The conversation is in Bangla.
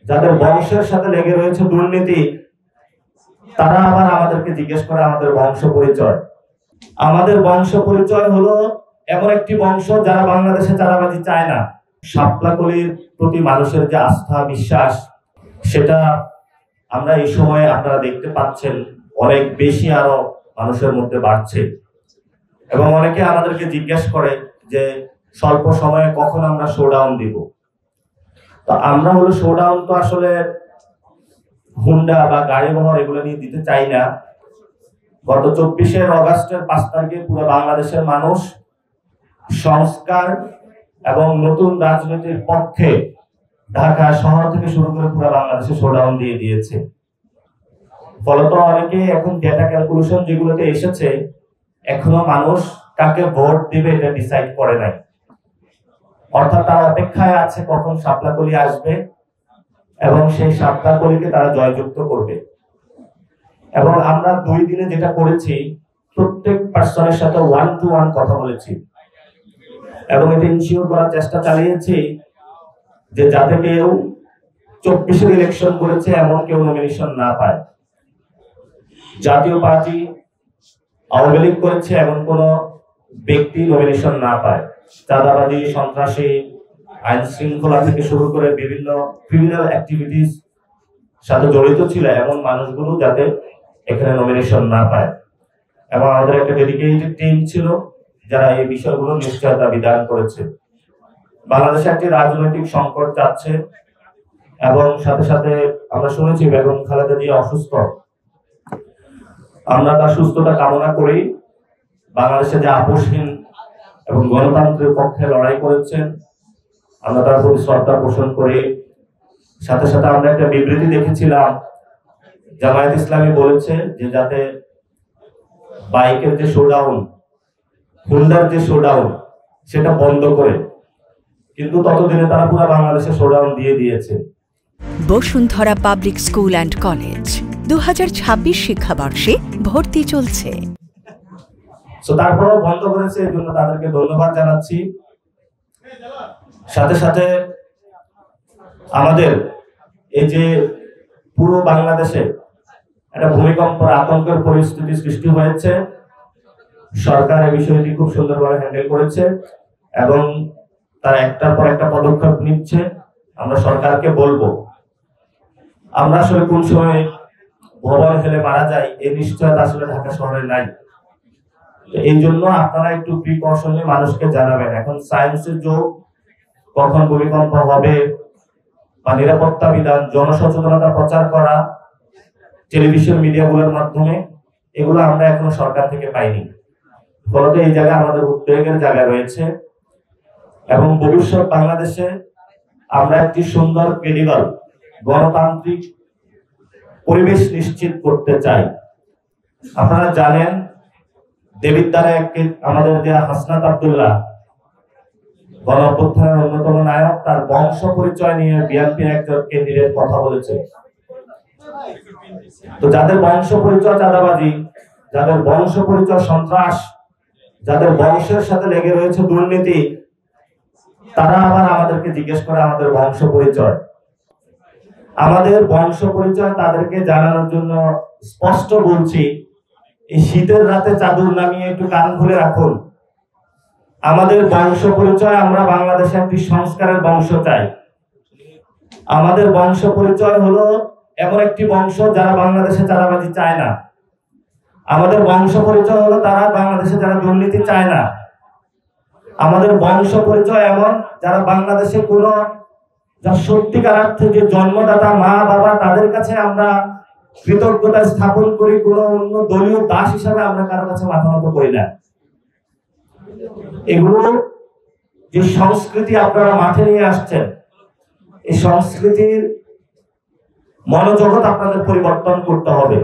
যাদের বংশের সাথে লেগে রয়েছে দুর্নীতি, তারা আবার আমাদেরকে জিজ্ঞেস করে আমাদের বংশ পরিচয়। আমাদের বংশ পরিচয় হলো এমন একটি বংশ যারা বাংলাদেশে চাঁদাবাজি চায় না। শাপলাকলির প্রতি মানুষের যে আস্থা বিশ্বাস, সেটা আমরা এই সময়ে আপনারা দেখতে পাচ্ছেন অনেক বেশি আরো মানুষের মধ্যে বাড়ছে। এবং অনেকে আমাদেরকে জিজ্ঞেস করে যে স্বল্প সময়ে কখন আমরা শোডাউন দিব। তো আমরা হলো শোডাউন তো আসলে হুন্ডা বা গাড়ি বহর এগুলো নিয়ে দিতে চাই না। গত 24শে অগাস্টের 5 তারিখে পুরো বাংলাদেশের মানুষ সংস্কার এবং নতুন রাজনীতির পক্ষে ঢাকা শহর থেকে শুরু করে পুরো বাংলাদেশে শোডাউন দিয়ে দিয়েছে। ফলত অনেকে এখন ডেটা ক্যালকুলেশন যেগুলোতে এসেছে, এখনো মানুষ কাকে ভোট দিবে এটা ডিসাইড করে নাই। অর্থাৎ তারা অপেক্ষায় আছে কখন শাপলাকলি আসবে এবং সেই শাপলাকলিকে তারা জয়যুক্ত করবে। এবং আমরা 2 দিনে যেটা করেছি, প্রত্যেক পার্সনের সাথে 1-to-1 কথা বলেছি এবং এটা ইনশিওর করার চেষ্টা চালিয়েছি যে যাতে কেউ 24-এর ইলেকশন করেছে এমন কেউ নমিনেশন না পায়। জাতীয় পার্টি আওয়ামী লীগ করেছে এমন কোন ব্যক্তি নমিনেশন না পায়। চাঁদাবাজি, সন্ত্রাসী, আইন শৃঙ্খলা থেকে শুরু করে বিভিন্ন ক্রিমিনাল অ্যাক্টিভিটিস সাথে জড়িত ছিল এমন মানুষগুলো যাতে এখানে নমিনেশন না পায়। এবং আমাদের একটা ডেডিকেটেড টিম ছিল যারা এই বিষয়গুলো নিশ্চয়তা বিধান করেছে। বাংলাদেশে একটি রাজনৈতিক সংকট যাচ্ছে এবং সাথে সাথে আমরা শুনেছি বেগম খালেদা জিয়া অসুস্থ। আমরা তার সুস্থতা কামনা করি। বাংলাদেশে যে আপোষহীন এবং গণতন্ত্রের পক্ষে লড়াই করেছেন, আমরা তার প্রতি শ্রদ্ধা পোষণ করি। সাথে সাথে আমরা একটা বিবৃতি দেখেছিলাম, জামায়াত ইসলামী বলেছে যে যাতে বাইকের যে শোডাউন, হুন্ডার যে শোডাউন, সেটা বন্ধ করে, কিন্তু ততদিনে তারা পুরো বাংলাদেশে শোডাউন দিয়ে দিয়েছে। Bashundhara public school and college 2026 শিক্ষাবর্ষে ভর্তি চলছে। তারপরেও বন্ধ করেছে, এই জন্য তাদেরকে ধন্যবাদ জানাচ্ছি। সাথে সাথে আমাদের এই যে পুরো বাংলাদেশে একটা ভূমিকম্পের আতঙ্কের পরিস্থিতি সৃষ্টি হয়েছে, সরকার এই বিষয়টি খুব সুন্দরভাবে হ্যান্ডেল করেছে এবং তারা একটার পর একটা পদক্ষেপ নিচ্ছে। আমরা সরকারকে বলবো, আমরা আসলে কোন সময় ভবন হেলে মারা যায় এই নিশ্চয়তা আসলে ঢাকা শহরে নাই। এই জন্য আপনারা একটু প্রিকশনে মানুষকে জানাবেন। এখন সায়েন্সের যুগ, কখন ভূমিকম্প হবে বা নিরাপত্তা বিধান, জনসচেতনতা প্রচার করা টেলিভিশন মিডিয়াগুলোর মাধ্যমে, এগুলো আমরা এখনো সরকার থেকে পাইনি। ফলত এই জায়গায় আমাদের উদ্বেগের জায়গা রয়েছে এবং ভবিষ্যৎ বাংলাদেশে আমরা একটি সুন্দর ক্রেডিবল গণতান্ত্রিক পরিবেশ নিশ্চিত করতে চাই। আপনারা জানেন দেবিদ্বারে আমাদের যে হাসনাত আব্দুল্লাহ গণ অভ্যুত্থানের অন্যতম নায়ক, তার বংশ পরিচয় নিয়ে বিএনপির একজন ক্যান্ডিডেট কথা বলেছে। তো যাদের বংশ পরিচয় চাঁদাবাজি, যাদের বংশ পরিচয় সন্ত্রাস, যাদের বংশের সাথে লেগে রয়েছে দুর্নীতি, তারা আবার আমাদেরকে জিজ্ঞেস করে আমাদের বংশ পরিচয়। আমাদের বংশ পরিচয় তাদেরকে জানানোর জন্য স্পষ্ট বলছি, এই শীতের রাতে চাদর নামিয়ে একটু কান খুলে রাখুন। আমাদের বংশ পরিচয়, আমরা বাংলাদেশে একটি সংস্কারের বংশ চাই। আমাদের বংশ পরিচয় হলো এমন একটি বংশ যারা বাংলাদেশে চাঁদাবাজি চায় না। আমাদের বংশ পরিচয় হলো তারা বাংলাদেশে যারা দুর্নীতি চায় না। আমাদের বংশ পরিচয় এমন যারা বাংলাদেশে কোনো সত্যিকার অর্থে যে জন্মদাতা মা বাবা, তাদের কাছে আমরা কৃতজ্ঞতা স্থাপন করি। কোনো অন্য দলীয় দাস হিসাবে আমরা কারো কাছে মাথা নত করি না। এগুলো যে সংস্কৃতি আপনারা মাঠে নিয়ে আসছেন, এই সংস্কৃতির মনোজগৎ আপনাদের পরিবর্তন করতে হবে।